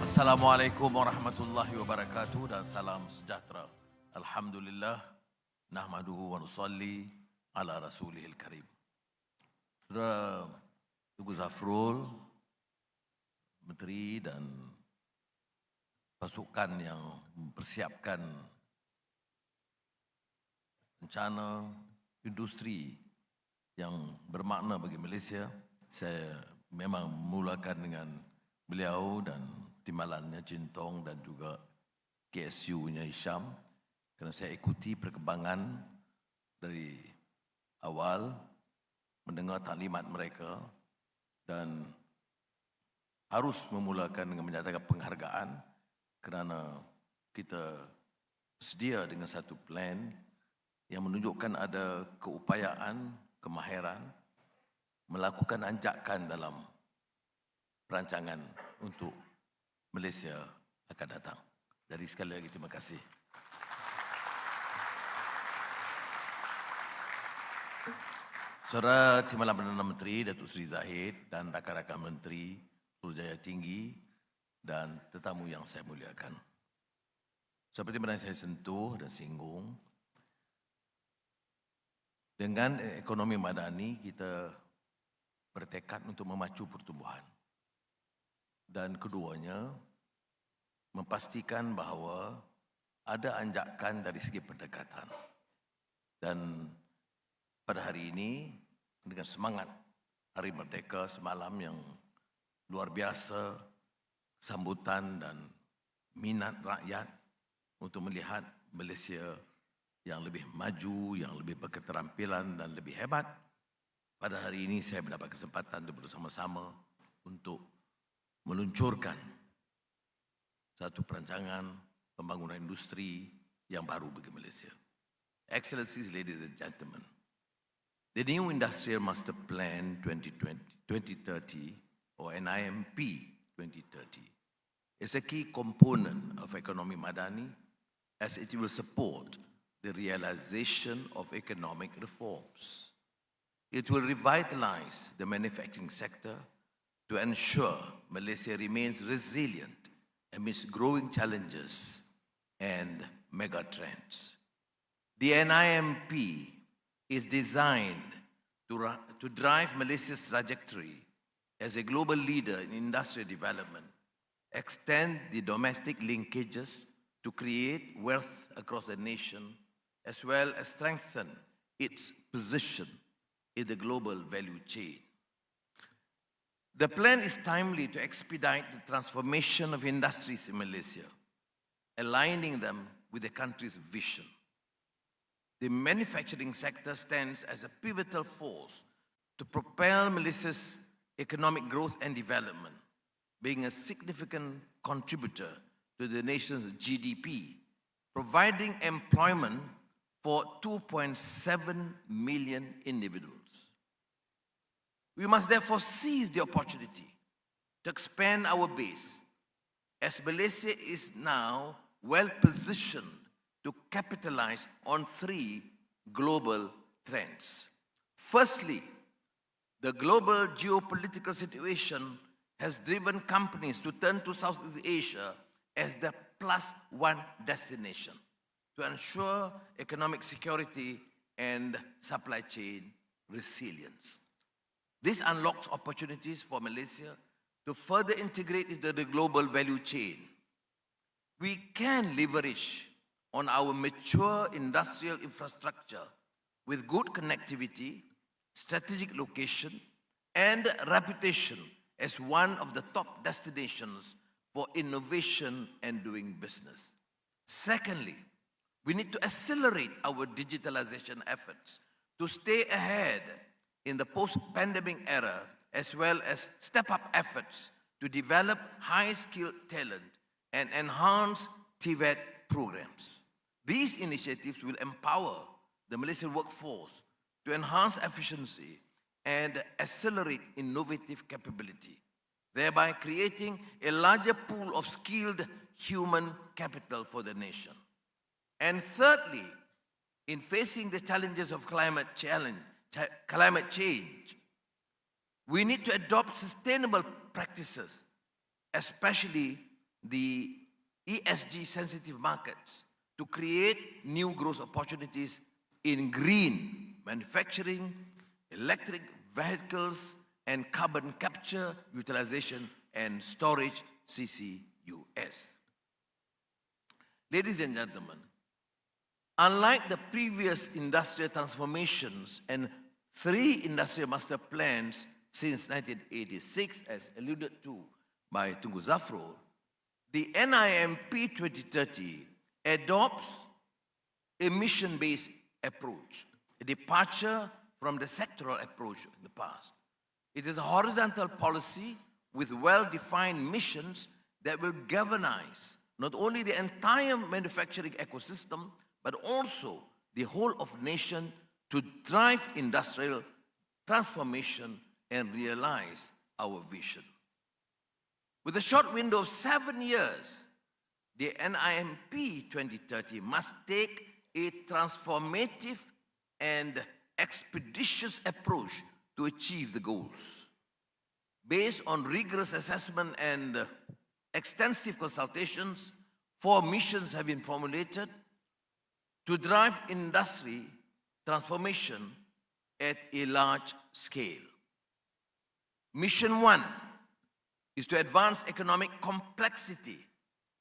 Assalamualaikum warahmatullahi wabarakatuh dan salam sejahtera. Alhamdulillah, nahmaduhu wa nusalli ala rasulihil karim. Saudara Tugu Zafrul, Menteri dan pasukan yang mempersiapkan rencana industri yang bermakna bagi Malaysia, saya memang memulakan dengan beliau dan timbalannya Jintong dan juga KSU-nya Hisham, kerana saya ikuti perkembangan dari awal, mendengar taklimat mereka dan harus memulakan dengan menyatakan penghargaan kerana kita sedia dengan satu plan yang menunjukkan ada keupayaan, kemahiran melakukan anjakan dalam perancangan untuk Malaysia akan datang. Jadi sekali lagi terima kasih. Saudara Timbalan Perdana Menteri Datuk Seri Zahid dan rakan-rakan Menteri Suruhanjaya Tinggi dan tetamu yang saya muliakan. Seperti mana saya sentuh dan singgung, dengan ekonomi madani kita bertekad untuk memacu pertumbuhan. Dan keduanya, memastikan bahawa ada anjakan dari segi pendekatan. Dan pada hari ini, dengan semangat Hari Merdeka semalam yang luar biasa, sambutan dan minat rakyat untuk melihat Malaysia yang lebih maju, yang lebih berketerampilan dan lebih hebat. Pada hari ini saya mendapat kesempatan untuk bersama-sama untuk meluncurkan satu perancangan pembangunan industri yang baru bagi Malaysia. Excellencies, ladies and gentlemen, the new Industrial Master Plan 2030 or NIMP 2030 is a key component of economy madani as it will support the realization of economic reforms. It will revitalize the manufacturing sector to ensure Malaysia remains resilient amidst growing challenges and mega trends. The NIMP is designed to drive Malaysia's trajectory as a global leader in industrial development, extend the domestic linkages to create wealth across the nation, as well as strengthen its position in the global value chain. The plan is timely to expedite the transformation of industries in Malaysia, aligning them with the country's vision. The manufacturing sector stands as a pivotal force to propel Malaysia's economic growth and development, being a significant contributor to the nation's GDP, providing employment for 2.7 million individuals. We must therefore seize the opportunity to expand our base, as Malaysia is now well positioned to capitalize on three global trends. Firstly, the global geopolitical situation has driven companies to turn to Southeast Asia as the +1 destination to ensure economic security and supply chain resilience. This unlocks opportunities for Malaysia to further integrate into the global value chain. We can leverage on our mature industrial infrastructure with good connectivity, strategic location, and reputation as one of the top destinations for innovation and doing business. Secondly, we need to accelerate our digitalization efforts to stay ahead in the post-pandemic era, as well as step up efforts to develop high-skilled talent and enhance TVET programs. These initiatives will empower the Malaysian workforce to enhance efficiency and accelerate innovative capability, thereby creating a larger pool of skilled human capital for the nation. And thirdly, in facing the challenges of climate change, we need to adopt sustainable practices, especially the ESG-sensitive markets to create new growth opportunities in green manufacturing, electric vehicles, and carbon capture, utilization, and storage, CCUS. Ladies and gentlemen, unlike the previous industrial transformations and 3 industrial master plans since 1986, as alluded to by Tunku Zafrul, the NIMP 2030 adopts a mission-based approach, a departure from the sectoral approach in the past. It is a horizontal policy with well-defined missions that will galvanize not only the entire manufacturing ecosystem, but also the whole of nation to drive industrial transformation and realize our vision. With a short window of 7 years, the NIMP 2030 must take a transformative and expeditious approach to achieve the goals. Based on rigorous assessment and extensive consultations, 4 missions have been formulated to drive industry transformation at a large scale. Mission 1 is to advance economic complexity,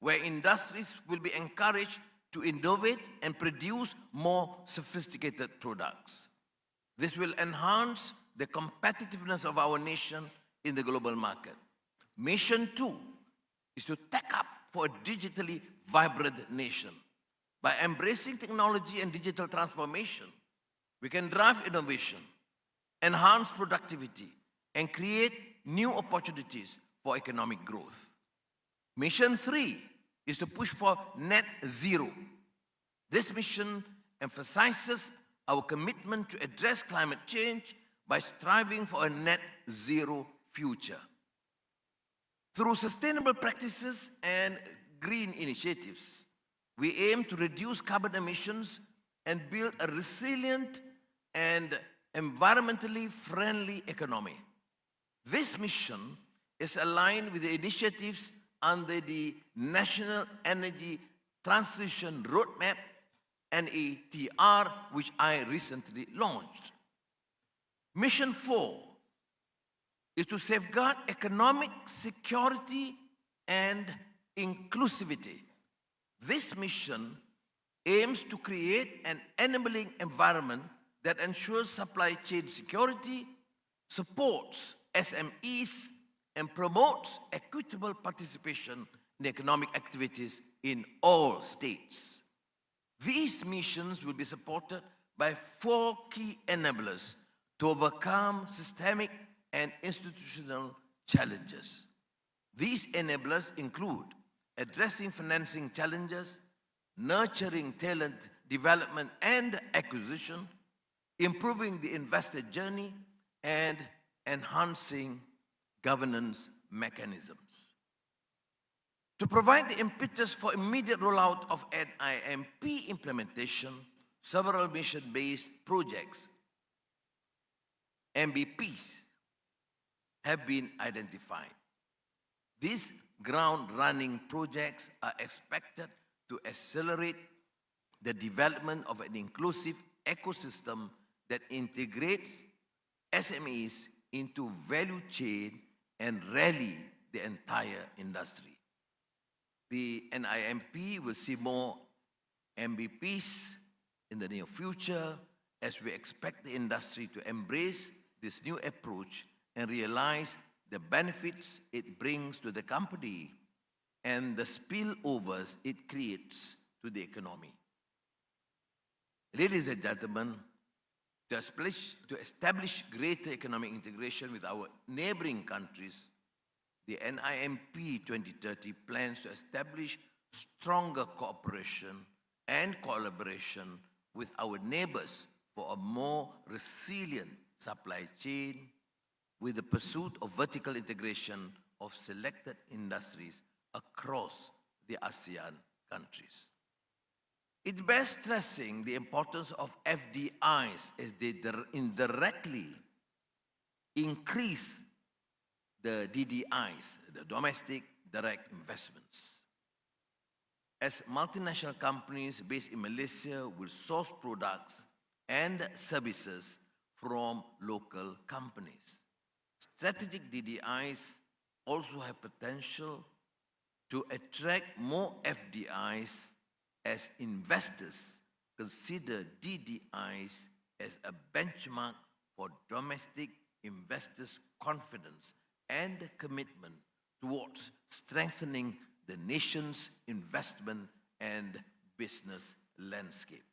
where industries will be encouraged to innovate and produce more sophisticated products. This will enhance the competitiveness of our nation in the global market. Mission 2 is to take up for a digitally vibrant nation. By embracing technology and digital transformation, we can drive innovation, enhance productivity, and create new opportunities for economic growth. Mission 3 is to push for net zero. This mission emphasizes our commitment to address climate change by striving for a net zero future. Through sustainable practices and green initiatives, we aim to reduce carbon emissions and build a resilient and environmentally friendly economy. This mission is aligned with the initiatives under the National Energy Transition Roadmap, NETR, which I recently launched. Mission 4 is to safeguard economic security and inclusivity. This mission aims to create an enabling environment that ensures supply chain security, supports SMEs, and promotes equitable participation in economic activities in all states. These missions will be supported by 4 key enablers to overcome systemic and institutional challenges. These enablers include addressing financing challenges, nurturing talent development and acquisition, improving the investor journey, and enhancing governance mechanisms. To provide the impetus for immediate rollout of NIMP implementation, several mission-based projects, MBPs, have been identified. These ground-running projects are expected to accelerate the development of an inclusive ecosystem that integrates SMEs into value chain and rally the entire industry. The NIMP will see more MBPs in the near future as we expect the industry to embrace this new approach and realize the benefits it brings to the company and the spillovers it creates to the economy. Ladies and gentlemen, to establish greater economic integration with our neighboring countries, the NIMP 2030 plans to establish stronger cooperation and collaboration with our neighbors for a more resilient supply chain, with the pursuit of vertical integration of selected industries across the ASEAN countries. It bears stressing the importance of FDIs as they indirectly increase the DDIs, the domestic direct investments. As multinational companies based in Malaysia will source products and services from local companies. Strategic DDIs also have potential to attract more FDIs as investors consider DDIs as a benchmark for domestic investors' confidence and commitment towards strengthening the nation's investment and business landscape.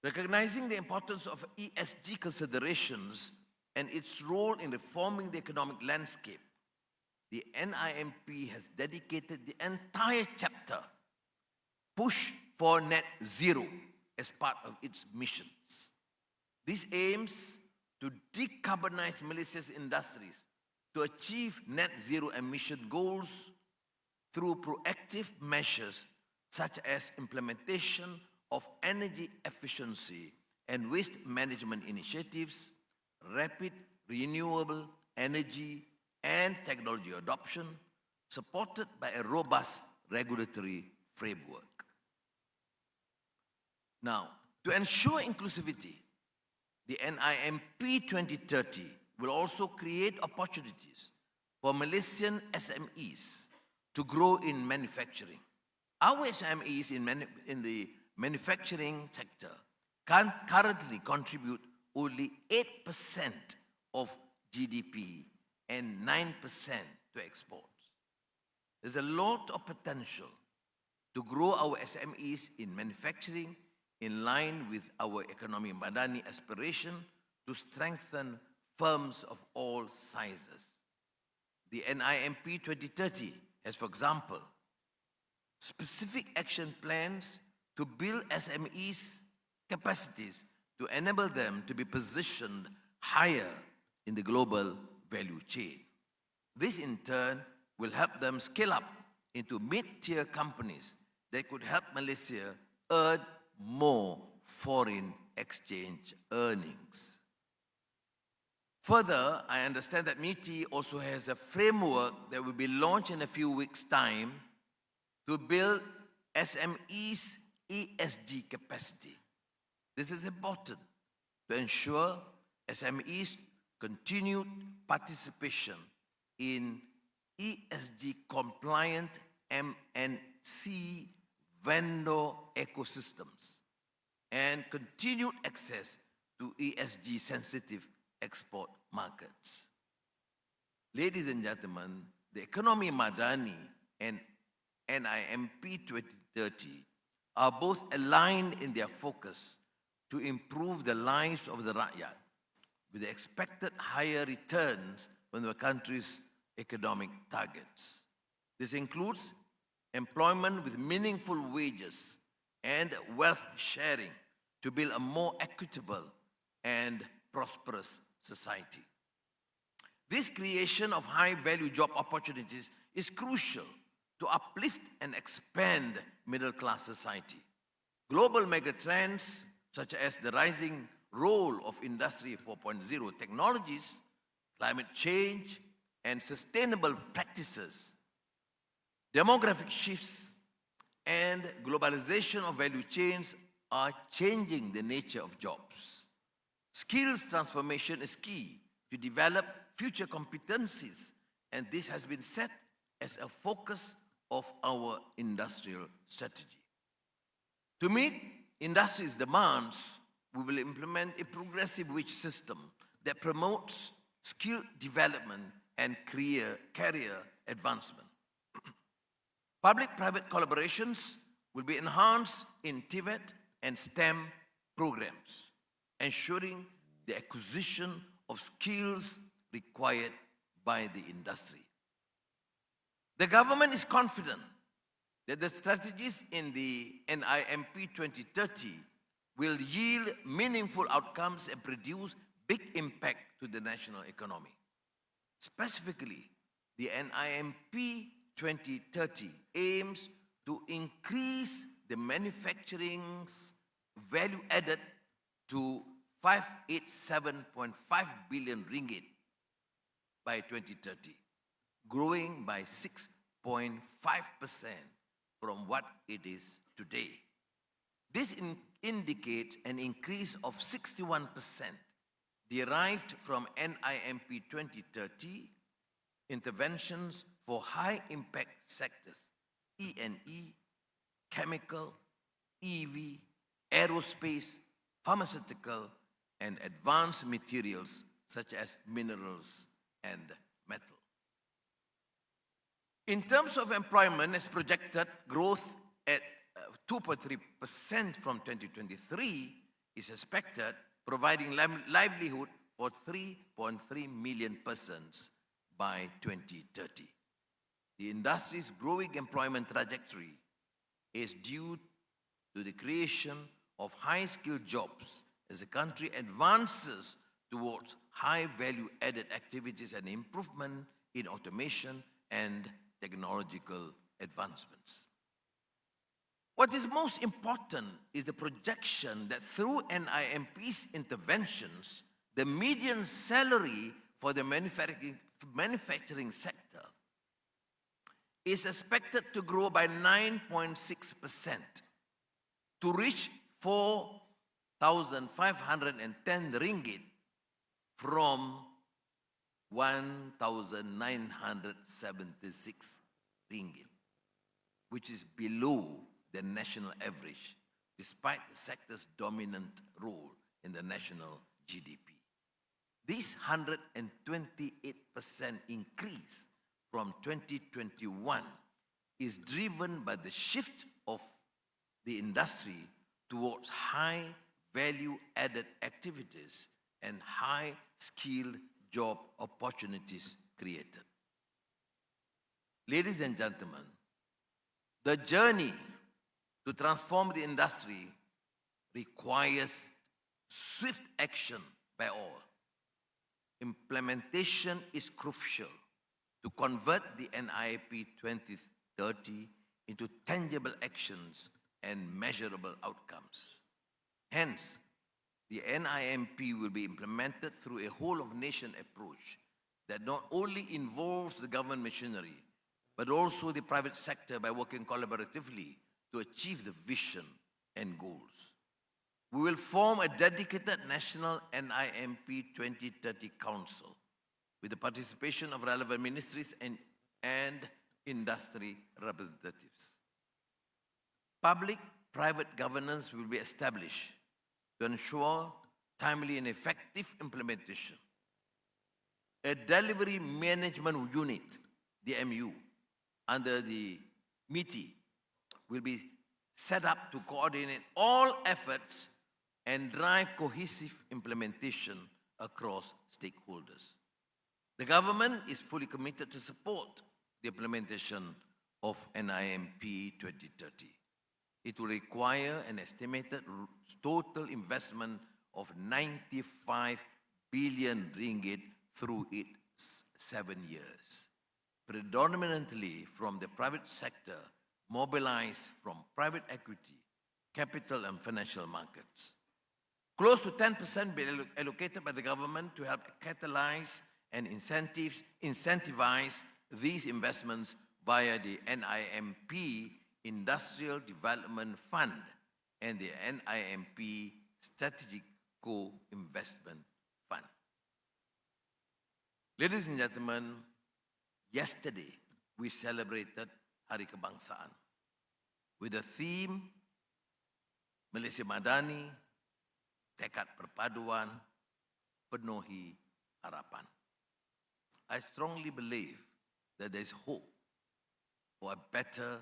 Recognizing the importance of ESG considerations and its role in reforming the economic landscape, the NIMP has dedicated the entire chapter, Push for Net Zero, as part of its missions. This aims to decarbonize Malaysia's industries to achieve net zero emission goals through proactive measures such as implementation of energy efficiency and waste management initiatives, rapid renewable energy and technology adoption, supported by a robust regulatory framework. Now, to ensure inclusivity, the NIMP 2030 will also create opportunities for Malaysian SMEs to grow in manufacturing. Our SMEs in the manufacturing sector currently contribute only 8% of GDP and 9% to exports. There's a lot of potential to grow our SMEs in manufacturing in line with our economy Madani aspiration to strengthen firms of all sizes. The NIMP 2030 has, for example, specific action plans to build SMEs' capacities to enable them to be positioned higher in the global value chain. This, in turn, will help them scale up into mid-tier companies that could help Malaysia earn more foreign exchange earnings. Further, I understand that MITI also has a framework that will be launched in a few weeks' time to build SMEs' ESG capacity. This is important to ensure SMEs' continued participation in ESG-compliant MNC vendor ecosystems and continued access to ESG-sensitive export markets. Ladies and gentlemen, the economy Madani and NIMP 2030 are both aligned in their focus to improve the lives of the rakyat with the expected higher returns from the country's economic targets. This includes employment with meaningful wages and wealth sharing to build a more equitable and prosperous society. This creation of high-value job opportunities is crucial to uplift and expand middle-class society. Global megatrends, such as the rising role of Industry 4.0 technologies, climate change, and sustainable practices, demographic shifts, and globalization of value chains are changing the nature of jobs. Skills transformation is key to develop future competencies, and this has been set as a focus of our industrial strategy. To meet industry's demands, we will implement a progressive wage system that promotes skill development and career advancement. Public-private collaborations will be enhanced in TVET and STEM programs, ensuring the acquisition of skills required by the industry. The government is confident that the strategies in the NIMP 2030 will yield meaningful outcomes and produce big impact to the national economy. Specifically, the NIMP 2030 aims to increase the manufacturing's value added to 587.5 billion ringgit by 2030. growing by 6.5% from what it is today. This indicates an increase of 61% derived from NIMP 2030 interventions for high-impact sectors, E&E, chemical, EV, aerospace, pharmaceutical, and advanced materials such as minerals and metal. In terms of employment, as projected, growth at 2.3% from 2023 is expected, providing livelihood for 3.3 million persons by 2030. The industry's growing employment trajectory is due to the creation of high-skilled jobs as the country advances towards high-value-added activities and improvement in automation and technological advancements. What is most important is the projection that through NIMP's interventions, the median salary for the manufacturing sector is expected to grow by 9.6% to reach 4,510 ringgit from 1,976 ringgit, which is below the national average, despite the sector's dominant role in the national GDP. This 128% increase from 2021 is driven by the shift of the industry towards high value-added activities and high-skilled job opportunities created. Ladies and gentlemen, the journey to transform the industry requires swift action by all. Implementation is crucial to convert the NIP 2030 into tangible actions and measurable outcomes. Hence, the NIMP will be implemented through a whole-of-nation approach that not only involves the government machinery, but also the private sector by working collaboratively to achieve the vision and goals. We will form a dedicated National NIMP 2030 Council with the participation of relevant ministries and industry representatives. Public-private governance will be established to ensure timely and effective implementation. A delivery management unit, DMU, under the MITI will be set up to coordinate all efforts and drive cohesive implementation across stakeholders. The government is fully committed to support the implementation of NIMP 2030. It will require an estimated total investment of 95 billion ringgit through its 7 years, predominantly from the private sector, mobilized from private equity, capital and financial markets. Close to 10% be allocated by the government to help catalyze and incentivize these investments via the NIMP Industrial Development Fund and the NIMP Strategic Co-Investment Fund. Ladies and gentlemen, yesterday we celebrated Hari Kebangsaan with the theme Malaysia Madani, Tekad Perpaduan, Penuhi Harapan. I strongly believe that there is hope for a better,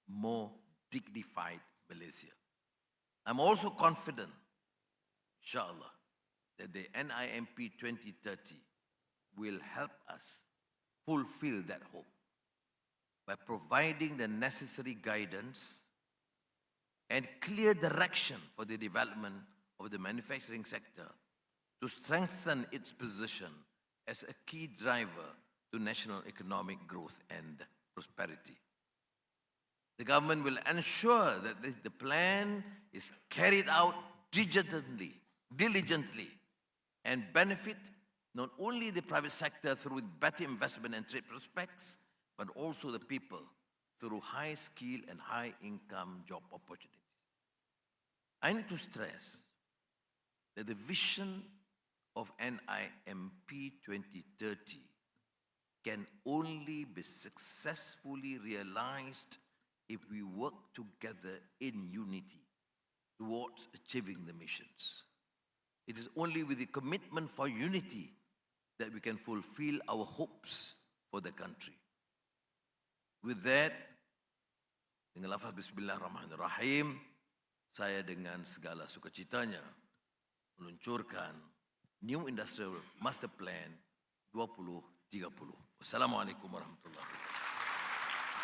more dignified Malaysia. I'm also confident, inshallah, that the NIMP 2030 will help us fulfill that hope by providing the necessary guidance and clear direction for the development of the manufacturing sector to strengthen its position as a key driver to national economic growth and prosperity. The government will ensure that the plan is carried out diligently and benefit not only the private sector through better investment and trade prospects, but also the people through high skill and high income job opportunities. I need to stress that the vision of NIMP 2030 can only be successfully realized if we work together in unity towards achieving the missions. It is only with the commitment for unity that we can fulfill our hopes for the country. With that, dengan lafaz Bismillahirrahmanirrahim, saya dengan segala sukacitanya meluncurkan New Industrial Master Plan 2030. Wassalamualaikum warahmatullahi wabarakatuh.